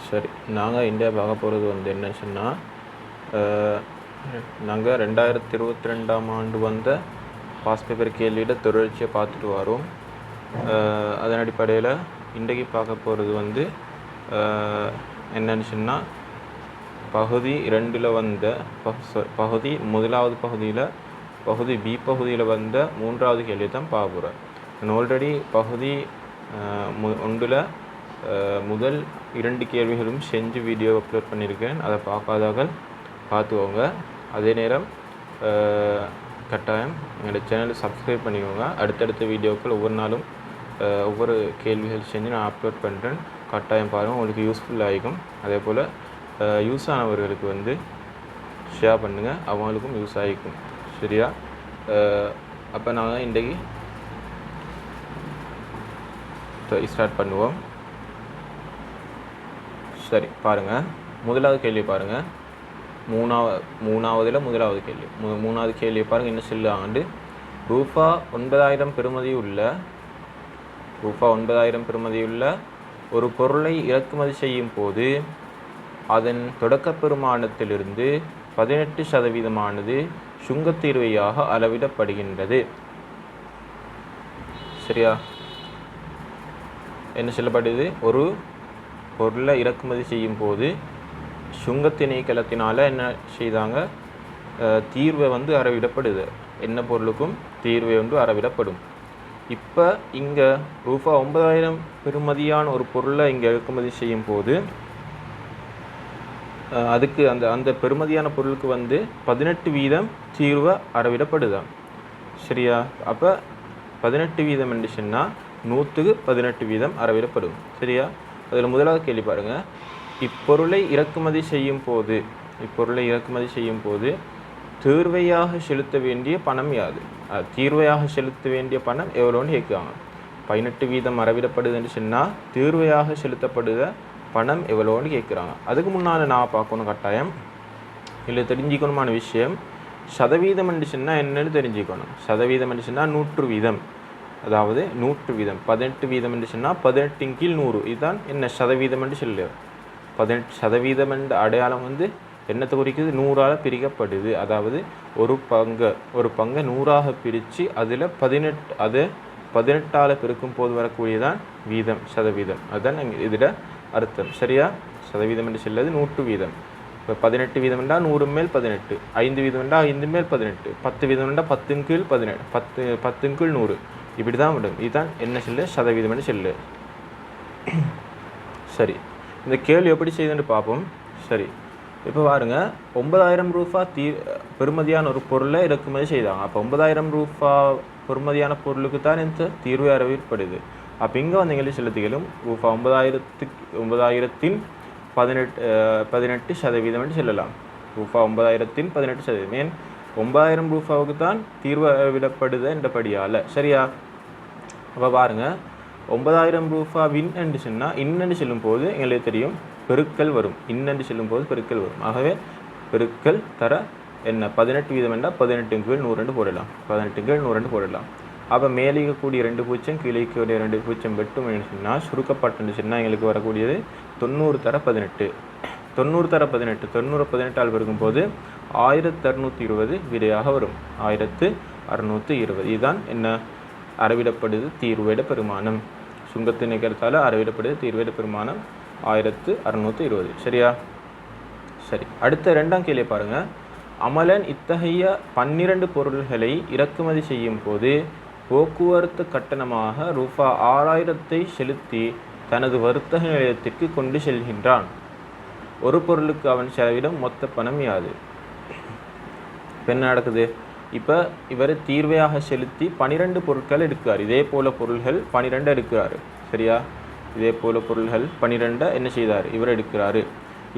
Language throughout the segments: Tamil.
சரி, நாங்கள் இந்தியா பார்க்க போகிறது வந்து என்ன சொன்னால், நாங்கள் 2022ஆம் ஆண்டு வந்த பாஸ் பேப்பர் கேள்வியோட தொடர்ச்சியை பார்த்துட்டு வரோம். அதன் அடிப்படையில் இன்றைக்கு பார்க்க போகிறது வந்து என்னன்னு சொன்னால், பகுதி 2ல் வந்த பகுதி முதலாவது பகுதியில் பகுதி பி பகுதியில் வந்த 3வது கேள்வியை தான் பார்க்க போகிறேன். நான் ஆல்ரெடி பகுதி 1ல் முதல் 2 கேள்விகளும் செஞ்சு வீடியோ அப்லோட் பண்ணியிருக்கேன். அதை பார்க்காதவர்கள் பார்த்துக்கோங்க. அதே நேரம் கட்டாயம் எங்களோட சேனலை சப்ஸ்கிரைப் பண்ணிக்கோங்க. அடுத்தடுத்த வீடியோக்கள் ஒவ்வொரு நாளும் ஒவ்வொரு கேள்விகள் செஞ்சு நான் அப்லோட் பண்ணுறேன். கட்டாயம் பாருங்கள், உங்களுக்கு யூஸ்ஃபுல்லாக ஆகிக்கும். அதே போல் யூஸ் ஆனவர்களுக்கு வந்து ஷேர் பண்ணுங்கள், அவங்களுக்கும் யூஸ் ஆகிக்கும். சரியா? அப்போ நாங்கள் இன்றைக்கி ஸ்டார்ட் பண்ணுவோம். சரி, பாருங்கள், முதலாவது கேள்வி பாருங்கள். மூணாவதில் முதலாவது கேள்வி. மூணாவது கேள்வி பாருங்கள். என்ன சொல்லுவாங்க? ரூபா 9000 பெறுமதியுள்ள ஒரு பொருளை இறக்குமதி செய்யும் போது அதன் தொடக்க பெறுமானத்திலிருந்து 18% சுங்கத்தீர்வையாக அளவிடப்படுகின்றது. சரியா? என்ன சொல்லப்படுது? ஒரு பொருளை இறக்குமதி செய்யும் போது சுங்கத்திணைக்களத்தினால் என்ன செய்தாங்க? தீர்வை வந்து அறவிடப்படுது. என்ன பொருளுக்கும் தீர்வை வந்து அறவிடப்படும். இப்போ இங்கே ரூபா 9000 பெறுமதியான ஒரு பொருளை இங்கே இறக்குமதி செய்யும் போது அதுக்கு அந்த பெறுமதியான பொருளுக்கு வந்து 18% தீர்வை அறவிடப்படுதான். சரியா? அப்போ 18% என்று சொன்னால் 100க்கு 18% அறவிடப்படும். சரியா? அதில் முதலாவது கேள்வி பாருங்கள். இப்பொருளை இறக்குமதி செய்யும் போது தீர்வையாக செலுத்த வேண்டிய பணம் யாது? தீர்வையாக செலுத்த வேண்டிய பணம் எவ்வளோன்னு கேட்குவாங்க. 18% அறவிடப்படுது என்று சொன்னால் தீர்வையாக செலுத்தப்படுத பணம் எவ்வளோன்னு கேட்குறாங்க. அதுக்கு முன்னால் நான் பார்க்கணும் கட்டாயம். இல்லை தெரிஞ்சுக்கணுமான விஷயம், சதவீதம் என்று சொன்னால் என்னென்னு தெரிஞ்சுக்கணும். சதவீதம் என்று சொன்னால் 100%. அதாவது 100%. 18% என்று சொன்னால் 18/100. இதுதான் என்ன சதவீதம் என்று சொல்லு. 18% என்ற அடையாளம் வந்து என்னத்தை குறிக்குது? 100ஆல் பிரிக்கப்படுது. அதாவது ஒரு பங்கை 100ஆக பிரித்து அதில் 18ஆல் பெருக்கும் போது வரக்கூடியதான் வீதம், சதவீதம். அதுதான் இதில் அர்த்தம். சரியா? சதவீதம் என்று சொல்லுது 100%. இப்போ 18% என்றால் 100 மேல் 18, 5% என்றால் 5 மேல் 18, 10% என்றால் 10/18, 10/100. இப்படி தான் விடும். இதுதான் என்ன சொல்லு? சதவீதம் என்று சொல்லு. சரி, இந்த கேள்வி எப்படி செய்யுதுன்னு பார்ப்போம். சரி, இப்போ பாருங்கள், 9000 ரூபா பெறுமதியான ஒரு பொருளை இறக்குமதி செய்தாங்க. அப்போ 9000 ரூபா பெறுமதியான பொருளுக்கு தான் இந்த தீர்வு அறவிடப்படுது. அப்போ இங்கே வந்து எங்களுக்கு செலுத்திகளும் ரூபா 9000த்தின் 18% என்று சொல்லலாம். ரூபா 9000த்தின் 18%. ஏன் 9000 ரூபாவுக்கு தான் தீர்வு அறவிடப்படுது என்றபடியால். சரியா? அப்போ பாருங்கள், 9000 ரூபா வின் என்று சொன்னால் இன்னென்று சொல்லும்போது எங்களுக்கு தெரியும் பெருக்கல் வரும். இன்னென்று சொல்லும்போது பெருக்கல் வரும். ஆகவே பெருக்கல் தர என்ன 18% என்றால் 18/100 போடலாம். 18/100 போடலாம். அப்போ மேலிக்கக்கூடிய 2 பூஜ்ஜியம், கீழிக்கக்கூடிய 2 பூஜ்ஜியம் வெட்டும் சொன்னால் சுருக்கப்பட்டு சொன்னால் எங்களுக்கு வரக்கூடியது 90 தர 18. 90 தர 18, 90 18ஆல் பெருக்கும்போது 1620 விடையாக வரும். 1620. இதுதான் என்ன அறவிடப்படுது தீர்வேட பெருமானம். சுங்கத்திணைக்கிறதால அறவிடப்படுது தீர்வேட பெருமானம் 1620. சரியா? சரி, அடுத்த 2ஆம் கேள்வியை பாருங்கள். அமலன் இத்தகைய 12 பொருள்களை இறக்குமதி செய்யும் போது போக்குவரத்து கட்டணமாக ரூபா 6000 செலுத்தி தனது வர்த்தக நிலையத்திற்கு கொண்டு செல்கின்றான். ஒரு பொருளுக்கு அவன் செலவிடும் மொத்த பணம் யாது? என்ன நடக்குது? இப்போ இவர் தீர்வையாக செலுத்தி 12 பொருட்கள் எடுக்கிறார். இதே போல் பொருள்கள் 12 எடுக்கிறாரு. சரியா? இதே போல் பொருள்கள் 12 என்ன செய்தார்? இவர் எடுக்கிறாரு.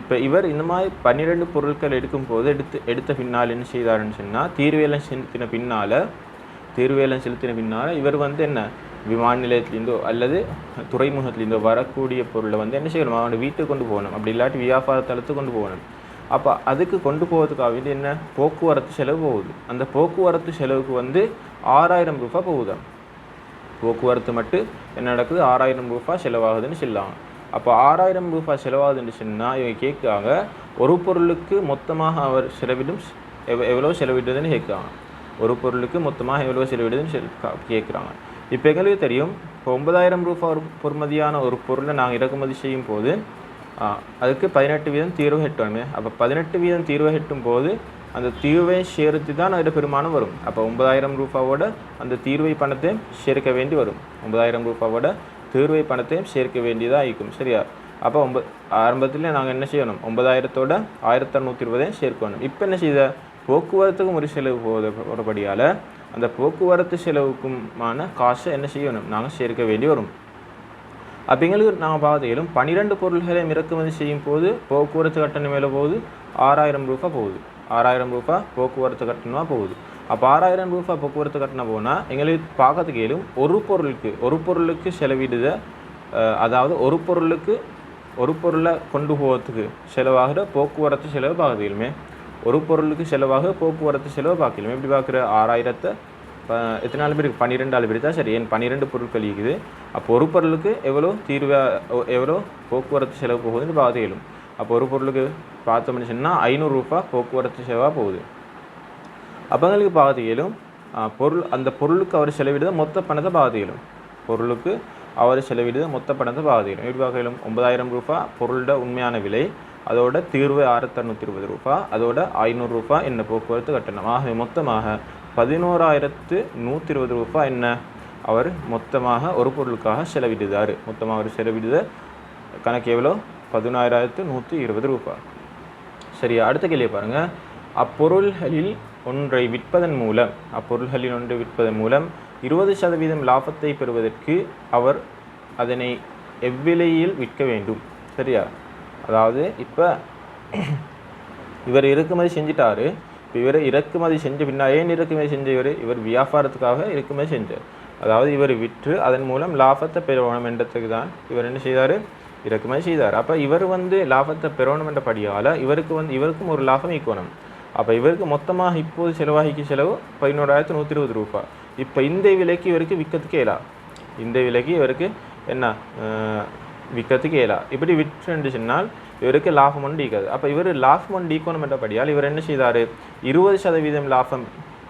இப்போ இவர் இந்த மாதிரி 12 பொருட்கள் எடுக்கும்போது எடுத்த பின்னால் என்ன செய்தாருன்னு சொன்னால் தீர்வேலம் செலுத்தின பின்னால் இவர் வந்து என்ன விமான நிலையத்திலேருந்தோ அல்லது துறைமுகத்திலேருந்தோ வரக்கூடிய பொருளை வந்து என்ன செய்யணும்? அவனோட வீட்டுக்கு கொண்டு போகணும். அப்படி இல்லாட்டி வியாபார தளத்துக்கு கொண்டு போகணும். அப்போ அதுக்கு கொண்டு போகிறதுக்காக வேண்டி என்ன போக்குவரத்து செலவு போகுது. அந்த போக்குவரத்து செலவுக்கு வந்து 6000 ரூபா போகுதான். போக்குவரத்து மட்டும் என்ன நடக்குது? 6000 ரூபா செலவாகுதுன்னு சொல்லலாம். அப்போ 6000 ரூபாய் செலவாகுதுன்னு சொன்னால் இவங்க கேட்குறாங்க ஒரு பொருளுக்கு மொத்தமாக அவர் செலவிடும் எவ்வளோ செலவிடுதுன்னு கேட்குறாங்க. ஒரு பொருளுக்கு மொத்தமாக எவ்வளோ செலவிடுதுன்னு கேட்குறாங்க. இப்போ எங்களுக்கு தெரியும், இப்போ 9000 ரூபாய் பொறுமதியான ஒரு பொருளை நாங்கள் இறக்குமதி செய்யும் போது அதுக்கு 18% தீர்வு கட்டணுமே. அப்போ 18% தீர்வு கட்டும் போது அந்த தீர்வை சேர்த்து தான் அதில் பெருமானம் வரும். அப்போ 9000 ரூபாவோட அந்த தீர்வை பணத்தையும் சேர்க்க வேண்டி வரும். 9000 ரூபாவோட தீர்வை பணத்தையும் சேர்க்க வேண்டியதாக இருக்கும். சரியா? அப்போ ஆரம்பத்தில் நாங்கள் என்ன செய்யணும், 9000தோட 1620 சேர்க்கணும். இப்போ என்ன செய்த, போக்குவரத்துக்கும் ஒரு செலவு போதபடியால் அந்த போக்குவரத்து செலவுக்குமான காசை என்ன செய்யணும், நாங்கள் சேர்க்க வேண்டி வரும். அப்படிங்களுக்கு நாங்கள் பார்த்துக்கலும் 12 பொருள்களை இறக்குமதி செய்யும் போது போக்குவரத்து கட்டணம் மேலே போகுது 6000 ரூபாய் போகுது. 6000 ரூபாய் போக்குவரத்து கட்டணமாக போகுது. அப்போ 6000 ரூபாய் போக்குவரத்து கட்டணம் போனால் எங்களுக்கு பார்க்கறதுக்கு இயலும் ஒரு பொருளுக்கு செலவிடுத, அதாவது ஒரு பொருளை கொண்டு போகிறதுக்கு செலவாகிற போக்குவரத்து செலவு பார்க்கலுமே. ஒரு பொருளுக்கு செலவாக போக்குவரத்து செலவு பார்க்கலுமே. எப்படி பார்க்குற, 6000 எத்தனை நாள் பேருக்கு 12 ஆள் பேர் தான். சரி, என் 12 பொருட்கள் இருக்குது. அப்போ ஒரு பொருளுக்கு எவ்வளோ போக்குவரத்து செலவு போகுதுன்னு பார்த்துக்கலும். அப்போ ஒரு பொருளுக்கு பார்த்தோம்னு சொன்னால் 500 ரூபாய் போக்குவரத்து செலவாக போகுது. அப்போங்களுக்கு பார்த்துக்கலும் அந்த பொருளுக்கு அவர் செலவிடுத மொத்த பணத்தை பார்த்துக்கலும். பொருளுக்கு அவர் செலவிடுத மொத்த பணத்தை பார்த்துக்கலும். எப்படி பார்க்கலும், 9000 ரூபாய் பொருளோட உண்மையான விலை, அதோட தீர்வு 1620 ரூபாய், அதோட 500 ரூபாய் என்ன போக்குவரத்து கட்டணம். ஆகவே மொத்தமாக 11120 ரூபாய் என்ன அவர் மொத்தமாக ஒரு பொருளுக்காக செலவிடுதார். மொத்தமாக அவர் செலவிடுத கணக்கு எவ்வளோ, 11120 ரூபாய். சரியா? அடுத்த கேள்வியை பாருங்கள். அப்பொருள்களில் ஒன்றை விற்பதன் மூலம் 20% லாபத்தை பெறுவதற்கு அவர் அதனை எவ்விலையில் விற்க வேண்டும். சரியா? அதாவது இப்போ இவர் இறக்குமதி செஞ்சிட்டாரு. இப்போ இவர் இறக்குமதி செஞ்ச பின்னால் ஏன் இறக்குமதி செஞ்ச இவர் வியாபாரத்துக்காக இறக்குமதி செஞ்சார். அதாவது இவர் விற்று அதன் மூலம் லாபத்தை பெறணும் என்றதுக்கு தான் இவர் என்ன செய்தார், இறக்குமதி செய்தார். அப்போ இவர் லாபத்தை பெறணும் என்ற படியால் இவருக்கும் ஒரு லாபம் ஈக்கணும். அப்போ இவருக்கு மொத்தமாக இப்போது செலவாகிக்கு செலவு 11120 ரூபாய். இப்போ இந்த விலைக்கு இவருக்கு விற்கிறதுக்கு இயலா. இந்த விலைக்கு இவருக்கு என்ன விற்கிறதுக்கு இயலா. இப்படி விற்றுன்னு சொன்னால் இவருக்கு லாபம் ஒன்று ஈக்காது. அப்போ இவர் லாபம் ஒன்று ஈக்கணும் என்றபடியால் இவர் என்ன செய்தார், 20% லாபம்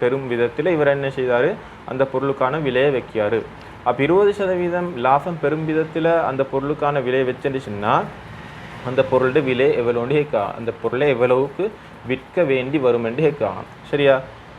பெறும் விதத்தில் இவர் என்ன செய்தார், அந்த பொருளுக்கான விலையை வைக்கார். அப்போ 20% லாபம் பெறும் விதத்தில் அந்த பொருளுக்கான விலையை வச்சுன்னு சொன்னால் அந்த பொருளோட விலை எவ்வளோன்னு கேட்கா, அந்த பொருளை எவ்வளவுக்கு விற்க வேண்டி வரும் என்று கேட்காங்க. சரியா?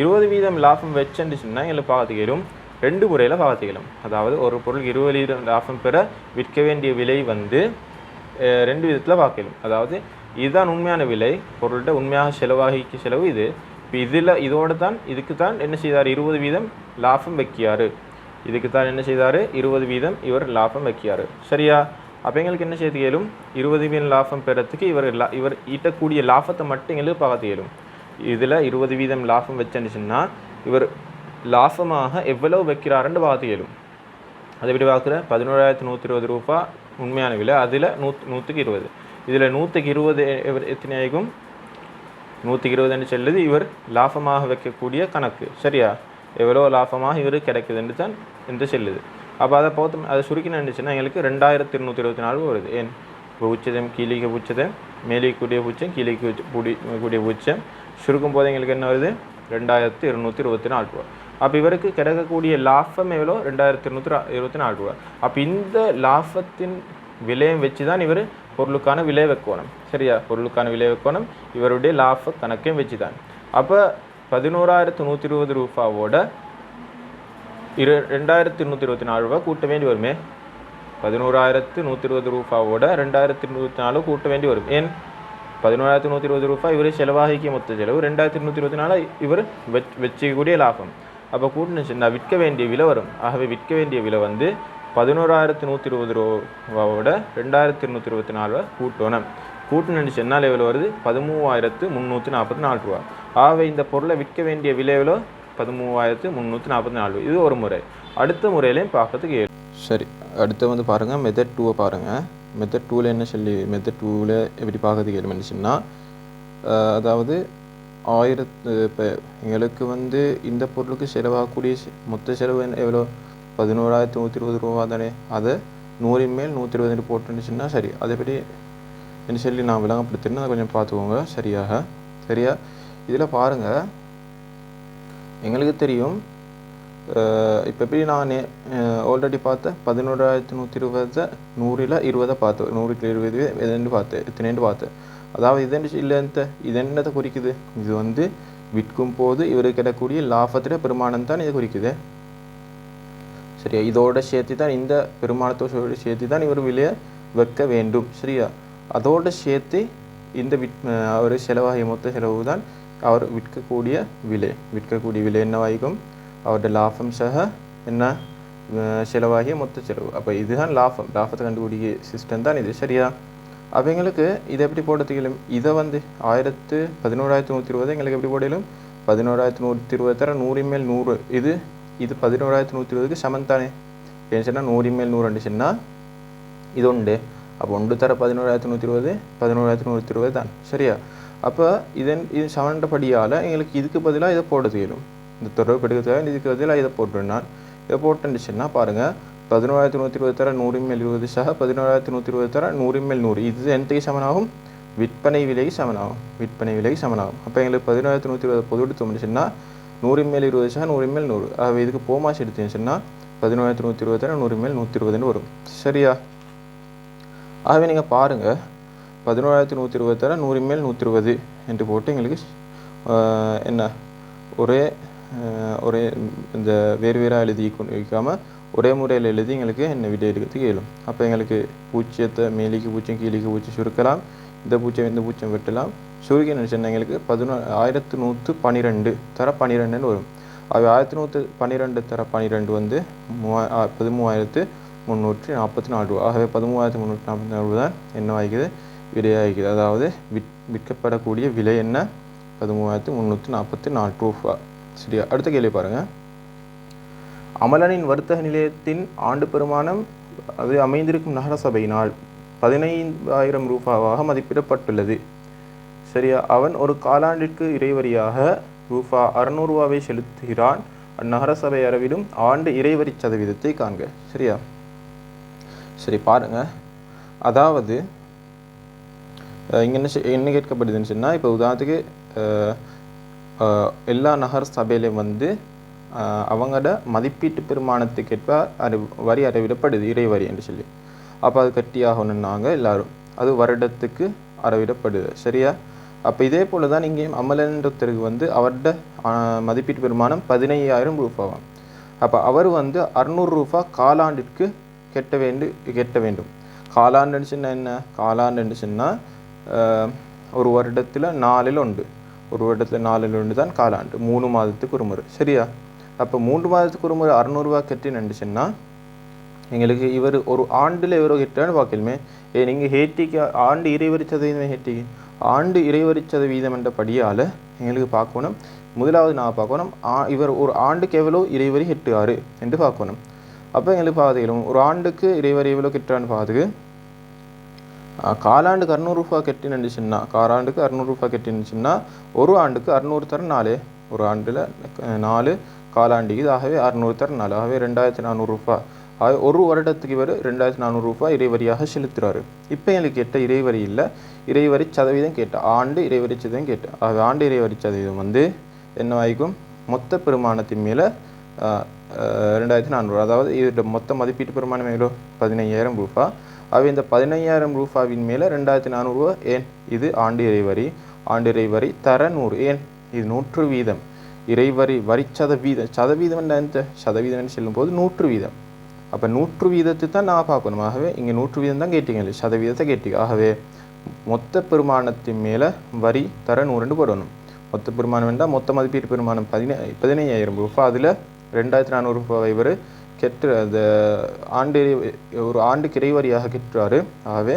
20% லாபம் வச்சுன்னு சொன்னால் எங்களுக்கு பார்த்துக்கலும் 2 முறையில் பார்த்துக்கலாம். அதாவது ஒரு பொருள் 20% லாபம் பெற விற்க வேண்டிய விலை 2 விதத்தில் பார்க்கலாம். அதாவது இதுதான் உண்மையான விலை, பொருள்கிட்ட உண்மையாக செலவாகிக்கு செலவு இது. இப்போ இதுக்கு தான் என்ன செய்தார், 20% லாபம் வைக்கியார். இதுக்கு தான் என்ன செய்தார், 20% இவர் லாபம் வைக்கியார். சரியா? அப்போ எங்களுக்கு என்ன செய்து இயலும், 20% லாபம் பெறத்துக்கு இவர் ஈட்டக்கூடிய லாபத்தை மட்டும் எங்களுக்கு பார்த்து இயலும். இதில் 20% லாபம் வச்சுன்னா இவர் லாபமாக எவ்வளவு வைக்கிறாருன்னு பார்த்து இயலும். அதை எப்படி பார்க்குற, 11120 ரூபாய் உண்மையான விலை, அதில் 100க்கு 20, இதில் 100க்கு 20 எத்தனை ஆகும், 120 செல்லுது இவர் லாபமாக வைக்கக்கூடிய கணக்கு. சரியா? எவ்வளோ லாபமாக இவர் கிடைக்குதுன்னு தான் என்று செல்லுது. அப்போ அதை சுருக்கினுச்சுன்னா எங்களுக்கு 2224 வருது. ஏன், பூச்சதம் கீழிக்கு பூச்சதம், மேலே கூடிய பூச்சம் கீழிக்கு கூடிய பூச்சம் சுருக்கும் போது எங்களுக்கு என்ன வருது, 2224 ரூபா. அப்போ இவருக்கு கிடைக்கக்கூடிய லாபம் எவ்வளோ, 2224 ரூபா. அப்போ இந்த லாபத்தின் விலையை வச்சு தான் இவர் பொருளுக்கான விலை வைக்கணும். சரியா? பொருளுக்கான விலை வைக்கணும் இவருடைய லாப கணக்கையும் வச்சு தான். அப்போ 11120 ரூபாவோட 2224 ரூபா கூட்ட வேண்டி வருமே. 11120 ரூபாவோட 2224 கூட்ட வேண்டி வரும். ஏன், 11120 ரூபாய் இவர் செலவாகிக்க மொத்த செலவு, 2224 இவர் வச்சுக்கூடிய லாபம். அப்போ கூட்டினுச்சுன்னா விற்க வேண்டிய விலை வரும். ஆகவே விற்க வேண்டிய விலை 11120 ரூபாவோட 2224 கூட்டணும். கூட்டினு சொன்னால் எவ்வளோ வருது, 13344 ரூபா. ஆகவே இந்த பொருளை விற்க வேண்டிய விலை எவ்வளோ, 13344. இது ஒரு முறை. அடுத்த முறையிலையும் பார்க்கறதுக்கு சரி. அடுத்து பாருங்கள், மெத்தட் 2 பாருங்கள். மெத்தட் 2ல் என்ன மெத்தட் 2ல் எப்படி பார்க்கறதுக்கு ஏழுமனுச்சுன்னா, அதாவது இப்போ எங்களுக்கு இந்த பொருளுக்கு செலவாகக்கூடிய மொத்த செலவு எவ்வளோ, 11120 ரூபா தானே. அதை 100 மேல் 120 போட்டுருந்துச்சுன்னா சரி. அதேபடி என்ன சொல்லி நான் விளங்கப்படுத்தினா அதை கொஞ்சம் பார்த்துக்கோங்க சரியாக. சரியா? இதில் பாருங்கள், எங்களுக்கு தெரியும் இப்போ எப்படி நான் ஆல்ரெடி பார்த்தேன் 11,120 100ல் 20 பார்த்தேன், 100க்கு 20 எதுன்னு பார்த்தேன், எத்தனைன்னு பார்த்தேன். அதாவது இது என்னத்தை குறிக்குது? இது வந்து விற்கும் போது இவருக்கு கிடக்கூடிய லாபத்திட பெருமானம் தான் இதை குறிக்குது. சரியா? இதோட சேர்த்து தான், இந்த பெருமானத்தோடு சேர்த்து தான் இவர் விலையை வைக்க வேண்டும். சரியா? அதோடு சேர்த்து இந்த அவர் செலவாகிய மொத்த செலவு தான் அவர் விற்கக்கூடிய விலை என்னவாகும்? அவருடைய லாபம் சக என்ன செலவாகிய மொத்த செலவு. அப்போ இதுதான் லாபத்தை கண்டுபிடிக்கிற சிஸ்டம் தான் இது. சரியா? அப்போ எங்களுக்கு இதை எப்படி போடுறதுக்கு, இதை வந்து 11,120 எங்களுக்கு எப்படி போடலும்? 11,120 தர 100 மேல் 100, இது 11,120க்கு சமன் தானே. ஏன்னு சொன்னால் 100 மேல் 100 சொன்னால் இது உண்டு. அப்போ 1 தர 11,120 11,120 தான். சரியா? அப்போ இது சமன்றபடியால் எங்களுக்கு இதுக்கு பதிலாக இதை போட தெரியும். இந்த தொடர்பு எடுக்கிறதுக்காக இதுக்கு பதிலாக இதை போட்டுருந்தான். இதை போட்டுருந்துச்சுன்னா பாருங்கள், 11,120 தர 100 மேல் 20 சக 11,120 தர 100 மேல் 100, இது என்னத்துக்கு சமனாகும்? விற்பனை விலைக்கு சமனாகும். அப்போ எங்களுக்கு 11,120 பொது எடுத்தோம்னுச்சுன்னா 100 மேல் 20 சக 100 மேல் 100. ஆகவே இதுக்கு போமாசி எடுத்துச்சுன்னா 11,120 தர 100 மேல் 120 வரும். சரியா? ஆகவே நீங்கள் பாருங்கள், 11,120 தர 100 மேல் 120 என்று போட்டு எங்களுக்கு என்ன ஒரே இந்த வேறாக எழுதி வைக்காமல் ஒரே முறையில் எழுதி எங்களுக்கு என்ன விடை எடுக்கிறதுக்கு இயலும். அப்போ எங்களுக்கு பூச்சியத்தை மேலிக்கு பூச்சியம் கீழிக்கு பூச்சி சுருக்கலாம், இந்த பூச்சியம் வெட்டலாம். சுருக்கி நினச்சின்னா எங்களுக்கு 11,112 தர 12 வரும். அது 1112 தர 12 வந்து 13,344 ரூபா. ஆகவே 13,344 தான் என்ன ஆகிக்குது? விலையாகிக்குது. அதாவது விற்கப்படக்கூடிய விலை என்ன? 13,344 ரூபா. சரியா? அடுத்த கேள்வி பாருங்கள். அமலனின் வர்த்தக நிலையத்தின் ஆண்டு பெருமானம் அது அமைந்திருக்கும் நகர சபையினால் 15,000 ரூபாவாக மதிப்பிடப்பட்டுள்ளது. சரியா? அவன் ஒரு காலாண்டிற்கு இறைவரியாக ரூபா 600 ரூபாவை செலுத்துகிறான். அந்நகர சபை அளவிலும் ஆண்டு இறைவரி சதவீதத்தை காண்க. சரியா? சரி பாருங்க, அதாவது இங்கே என்ன கேட்கப்படுதுன்னு சொன்னால், இப்போ உதாரணத்துக்கு எல்லா நகர சபையிலையும் வந்து அவங்களோட மதிப்பீட்டு பெருமானத்துக்கேற்ப வரி அறவிடப்படுது, இறைவரி என்று சொல்லி. அப்போ அது கட்டியாகணுன்னாங்க எல்லாரும், அது வருடத்துக்கு அறவிடப்படுது. சரியா? அப்போ இதே போல் தான் இங்கேயும் அமலன்றத்தருக்கு வந்து அவரோட மதிப்பீட்டு பெருமானம் 15,000 ரூபாவாம். அப்போ அவர் வந்து 600 ரூபா காலாண்டிற்கு கெட்ட வேண்டும். காலாண்டுன்னு சொன்னால் என்ன? காலாண்டுன்னு சொன்னால் ஒரு வருடத்தில் 4 உண்டு. ஒரு வருடத்தில் 4 தான் காலாண்டு, 3 மாதத்துக்கு ஒரு முறை. சரியா? அப்போ 3 மாதத்துக்கு ஒரு முறை 600 ரூபா கட்டின்னு சொன்னால் எங்களுக்கு இவர் ஒரு ஆண்டில் எவ்வளோ கெட்டான்னு பார்க்கலுமே. நீங்கள் ஹேட்டிக்கு ஆண்டு இறைவரி சதவீதம், ஹேட்டிக்கு ஆண்டு இறைவரி சதவீதம் என்ற படியால் எங்களுக்கு பார்க்கணும். முதலாவது நான் பார்க்கணும் இவர் ஒரு ஆண்டுக்கு எவ்வளோ இறைவரி கெட்டுவார் என்று பார்க்கணும். அப்போ எங்களுக்கு பார்த்துக்கலாம் ஒரு ஆண்டுக்கு இறைவரி எவ்வளோ கெட்டான்னு பார்த்துக்கு காலாண்டுக்கு 600 ரூபா கட்டினுச்சுன்னா, காலாண்டுக்கு 600 ரூபா கட்டினுச்சுன்னா ஒரு ஆண்டுக்கு 600 தர 4, ஒரு ஆண்டில் 4 காலாண்டிக்கு, ஆகவே 600 தர 4, ஆகவே 2,400 ரூபா. ஆகவே ஒரு வருடத்துக்கு இவர் 2,400 ரூபா இறைவரியாக செலுத்துகிறாரு. இப்போ எங்களுக்கு கேட்ட இறைவரி இல்லை, இறைவரி சதவீதம் கேட்டால், ஆண்டு இறைவரி சதவீதம் கேட்டால். ஆகவே ஆண்டு இறைவரி சதவீதம் வந்து என்னவாய்க்கும்? மொத்த பெருமானத்தின் மேலே 2,400, அதாவது இதோட மொத்த மதிப்பீட்டு பெருமானம் எவ்வளோ? 15,000 ரூபா. ஆகவே இந்த 15,000 ரூபாவின் மேலே 2,400 ரூபா. ஏன்? இது ஆண்டு இறைவரி. ஆண்டு இறைவரி தர 100. ஏன்? இது 100 வீதம். இறைவரி வரி சதவீதம் என்ன? சதவீதம் சொல்லும்போது 100 வீதம். அப்போ 100 வீதத்தை தான் நான் பார்க்கணும். ஆகவே இங்கே 100 வீதம் தான் கேட்டீங்க, சதவீதத்தை கேட்டீங்க. ஆகவே மொத்த பெருமானத்தின் மேலே வரி தர 100 போடணும். மொத்த பெருமானம் வேண்டாம், மொத்த மதிப்பீட்டு பெருமானம் 15,000 ரூபா. அதில் 2,400 ரூபாய் இவர் அந்த ஒரு ஆண்டுக்கு இறைவரியாக கெட்டுறாரு. ஆகவே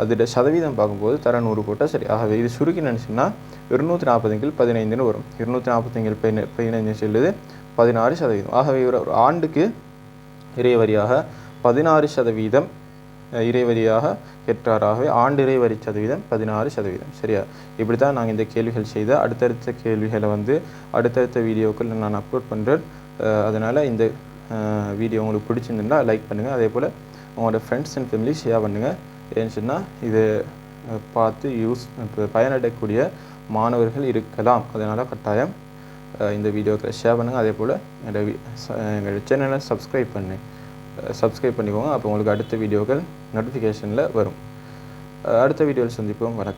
அதோட சதவீதம் பார்க்கும்போது தர 100 போட்டால் சரி. ஆகவே இது சுருக்கி நினச்சின்னா 240/15 வரும். 240/15 சொல்லுது 16%. ஆகவே இவர் ஒரு ஆண்டுக்கு இறைவரியாக 16% இறைவரியாக கெட்டார். ஆகவே ஆண்டு இறைவரி சதவீதம் 16%. சரியா? இப்படி தான் நாங்கள் இந்த கேள்விகள் செய்த அடுத்தடுத்த கேள்விகளை வந்து அடுத்தடுத்த வீடியோக்கள் நான் அப்லோட் பண்ணுறேன். அதனால் இந்த வீடியோ உங்களுக்கு பிடிச்சிருந்துன்னா லைக் பண்ணுங்கள். அதே போல் உங்களோட ஃப்ரெண்ட்ஸ் அண்ட் ஃபேமிலி ஷேர் பண்ணுங்கள். ஏன்னு சொன்னால் இது பார்த்து பயனடையக்கூடிய மாணவர்கள் இருக்கலாம். அதனால் கட்டாயம் இந்த வீடியோக்களை ஷேர் பண்ணுங்கள். அதே போல் எங்களோட சேனலை சப்ஸ்கிரைப் பண்ணிக்கோங்க. அப்போ உங்களுக்கு அடுத்த வீடியோக்கள் நோட்டிஃபிகேஷனில் வரும். அடுத்த வீடியோவில் சந்திப்போம். வணக்கம்.